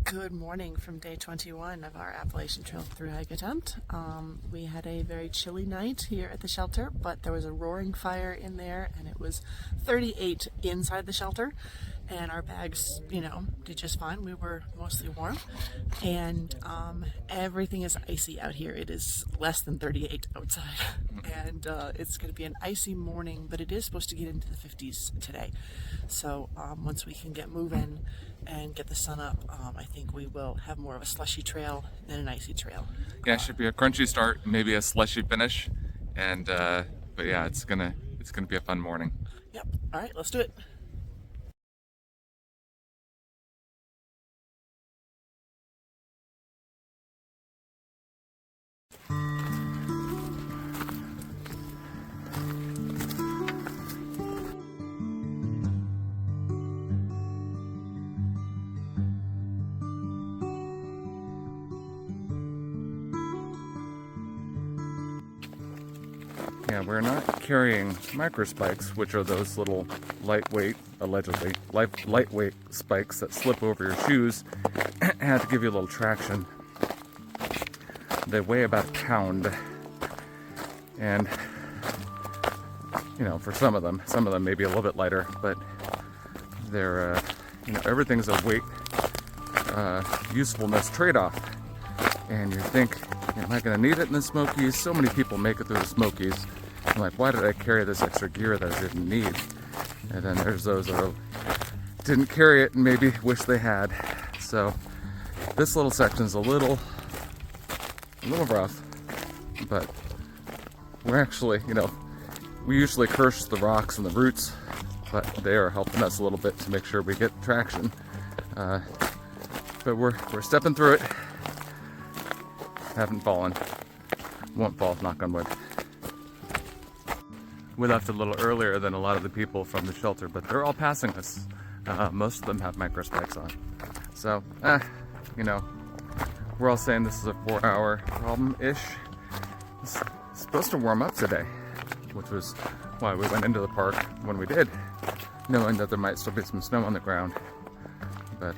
Good morning from day 21 of our Appalachian Trail thru hike attempt. We had a very chilly night here at the shelter, but there was a roaring fire in there and it was 38 inside the shelter, and our bags, did just fine. We were mostly warm, and everything is icy out here. It is less than 38 outside, and it's going to be an icy morning, but it is supposed to get into the 50s today. So once we can get moving and get the sun up, I think we will have more of a slushy trail than an icy trail. Yeah, it should be a crunchy start, maybe a slushy finish, and but yeah, it's gonna be a fun morning. Yep. All right, let's do it. Yeah, we're not carrying microspikes, which are those little lightweight, allegedly lightweight spikes that slip over your shoes and to give you a little traction. They weigh about a pound, and for some of them may be a little bit lighter, but they're everything's a weight usefulness trade-off. And you think, am I going to need it in the Smokeys? So many people make it through the Smokeys. I'm like, why did I carry this extra gear that I didn't need? And then there's those that didn't carry it and maybe wish they had. So this little section's a little rough, but we're actually, we usually curse the rocks and the roots, but they are helping us a little bit to make sure we get traction. But we're stepping through it. Haven't fallen. Won't fall, knock on wood. We left a little earlier than a lot of the people from the shelter, but they're all passing us. Most of them have microspikes on. So, we're all saying this is a 4-hour problem-ish. It's supposed to warm up today, which was why we went into the park when we did, knowing that there might still be some snow on the ground. But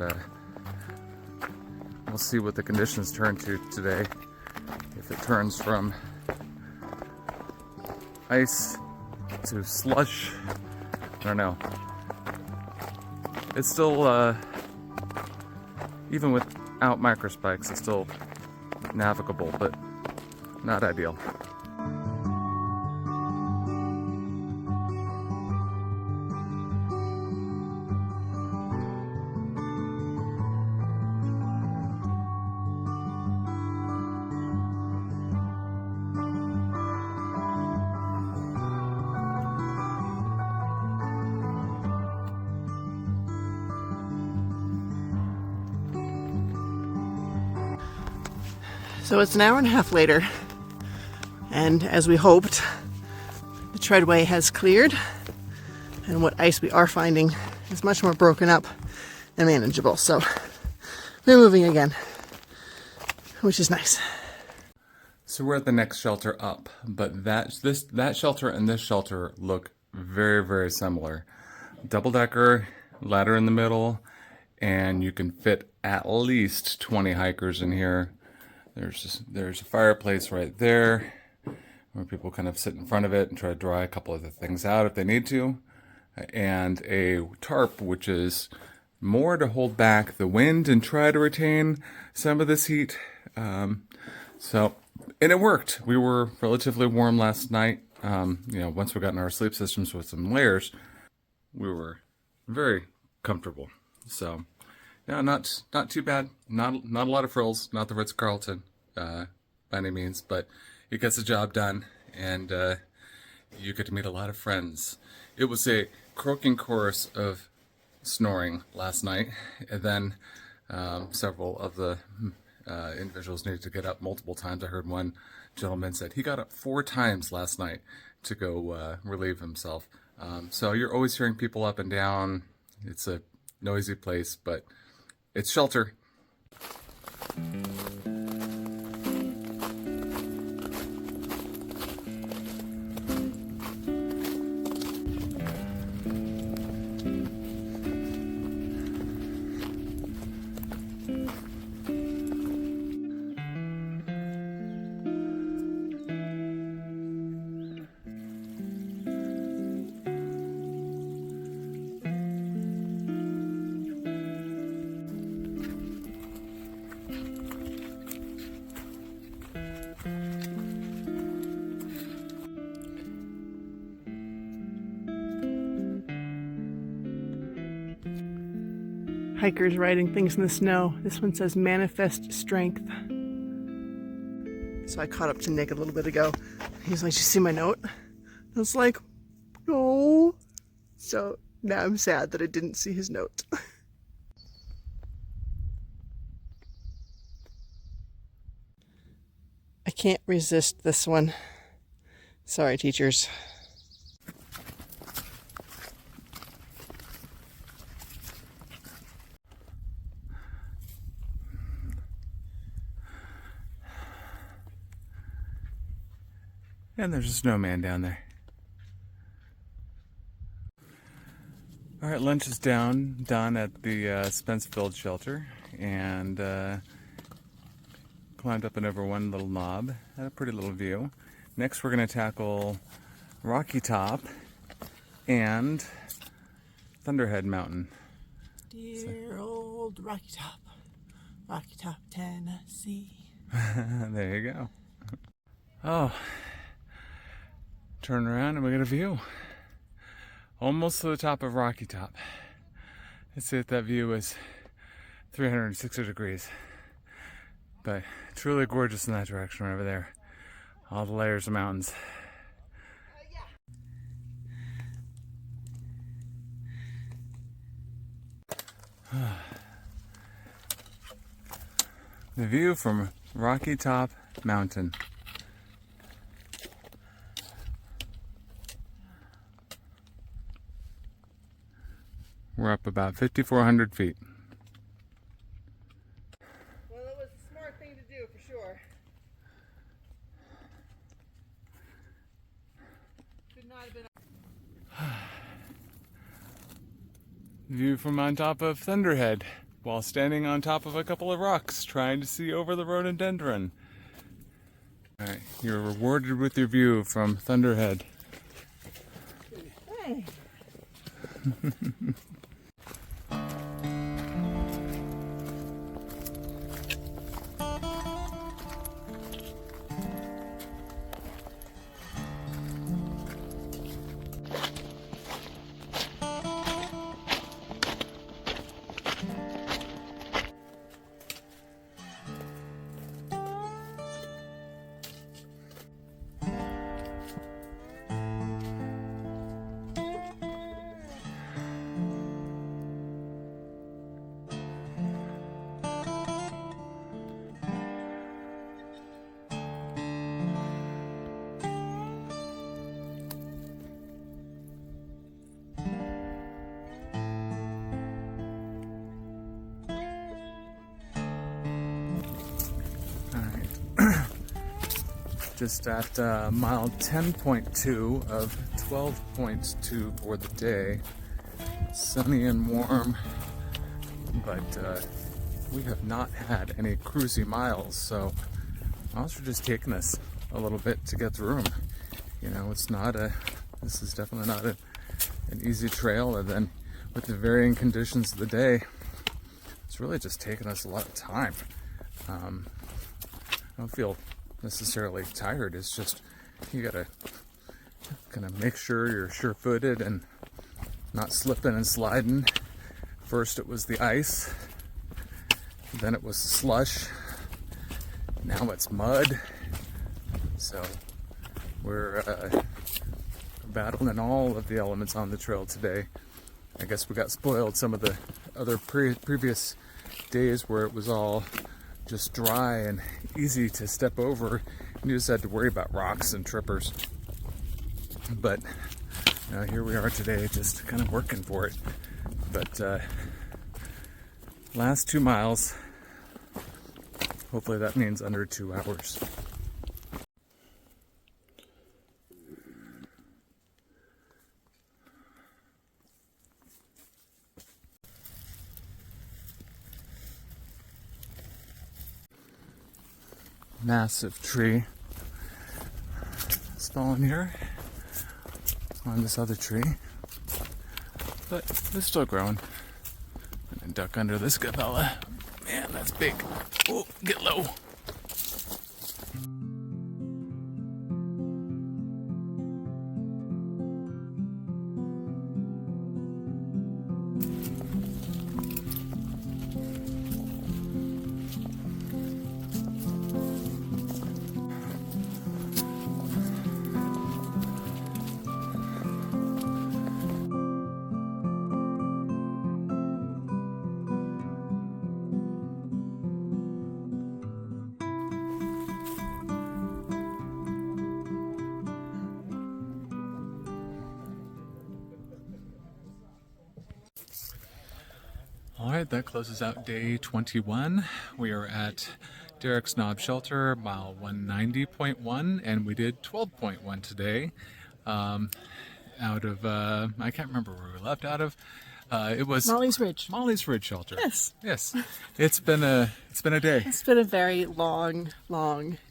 we'll see what the conditions turn to today. If it turns from ice to slush, I don't know. It's still, even without microspikes, it's still navigable, but not ideal. So it's an hour and a half later, and as we hoped, the treadway has cleared, and what ice we are finding is much more broken up and manageable. So we're moving again, which is nice. So we're at the next shelter up, but that shelter and this shelter look very, very similar. Double-decker, ladder in the middle, and you can fit at least 20 hikers in here. There's a fireplace right there where people kind of sit in front of it and try to dry a couple of the things out if they need to, and a tarp, which is more to hold back the wind and try to retain some of this heat. And it worked. We were relatively warm last night. Once we got in our sleep systems with some layers, we were very comfortable. So, yeah, not too bad. Not a lot of frills. Not the Ritz-Carlton by any means, but it gets the job done, and you get to meet a lot of friends. It was a croaking chorus of snoring last night, and then several of the individuals needed to get up multiple times. I heard one gentleman said he got up 4 times last night to go relieve himself. So you're always hearing people up and down. It's a noisy place, but it's shelter. hikers writing things in the snow. This one says manifest strength. So I caught up to Nick a little bit ago. He's like, "Did you see my note?" I was like, "No." So now I'm sad that I didn't see his note. I can't resist this one. Sorry, teachers. And there's a snowman down there. All right, lunch is done at the Spencefield shelter, and climbed up and over one little knob. Had a pretty little view. Next, we're going to tackle Rocky Top and Thunderhead Mountain. Dear old Rocky Top, Tennessee. There you go. Oh, turn around and we got a view. Almost to the top of Rocky Top. Let's say that view is 360 degrees. But truly gorgeous in that direction over there. All the layers of mountains. The view from Rocky Top Mountain. We're up about 5,400 feet. Well, it was a smart thing to do for sure. Should not have been. View from on top of Thunderhead while standing on top of a couple of rocks trying to see over the rhododendron. Alright, you're rewarded with your view from Thunderhead. Hey. Just at mile 10.2 of 12.2 for the day. Sunny and warm, but we have not had any cruisy miles, so miles are just taking us a little bit to get through them. You know, this is definitely not an easy trail, and then with the varying conditions of the day, it's really just taking us a lot of time. I don't feel necessarily tired. It's just you gotta kind of make sure you're sure-footed and not slipping and sliding. First it was the ice, then it was slush, now it's mud. So we're battling all of the elements on the trail today. I guess we got spoiled some of the other previous days where it was all just dry and easy to step over, and you just had to worry about rocks and trippers. But here we are today, just kind of working for it. But last 2 miles, hopefully that means under 2 hours. Massive tree is fallen here on this other tree, but it's still growing. I'm gonna duck under this good fella. Man, that's big. Oh, get low. All right, that closes out day 21. We are at Derek's Knob Shelter, mile 190.1, and we did 12.1 today. Out of, I can't remember where we left out of. It was Molly's Ridge. Molly's Ridge Shelter. Yes. Yes. It's been a day. It's been a very long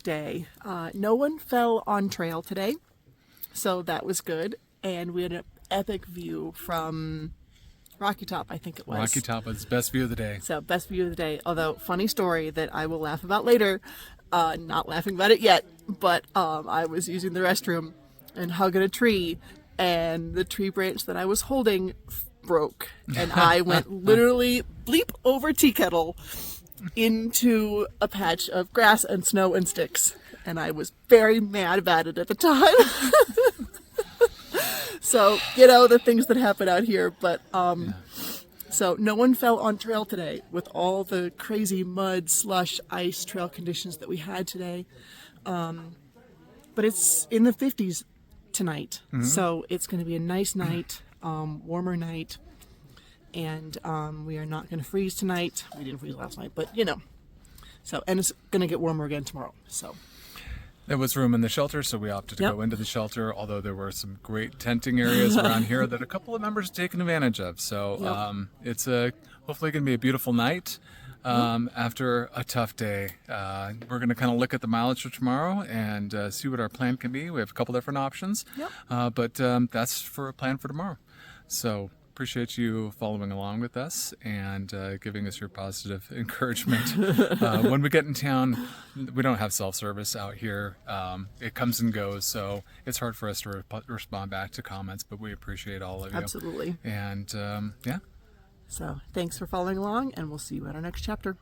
day. No one fell on trail today, so that was good. And we had an epic view from Rocky Top, I think it was. Rocky Top was best view of the day. So, best view of the day. Although, funny story that I will laugh about later. Not laughing about it yet, but I was using the restroom and hugging a tree, and the tree branch that I was holding broke. And I went literally bleep over tea kettle into a patch of grass and snow and sticks. And I was very mad about it at the time. So, the things that happen out here. But, so no one fell on trail today with all the crazy mud, slush, ice trail conditions that we had today. But it's in the 50s tonight. So it's going to be a nice night, warmer night. And we are not going to freeze tonight. We didn't freeze last night, but So, and it's going to get warmer again tomorrow. So. There was room in the shelter, so we opted to go into the shelter, although there were some great tenting areas around here that a couple of members have taken advantage of. So it's hopefully going to be a beautiful night after a tough day. We're going to kind of look at the mileage for tomorrow and see what our plan can be. We have a couple different options, but that's for a plan for tomorrow. So appreciate you following along with us and giving us your positive encouragement. When we get in town, we don't have self-service out here. It comes and goes, so it's hard for us to respond back to comments, but we appreciate all of you. Absolutely. And So thanks for following along, and we'll see you at our next chapter.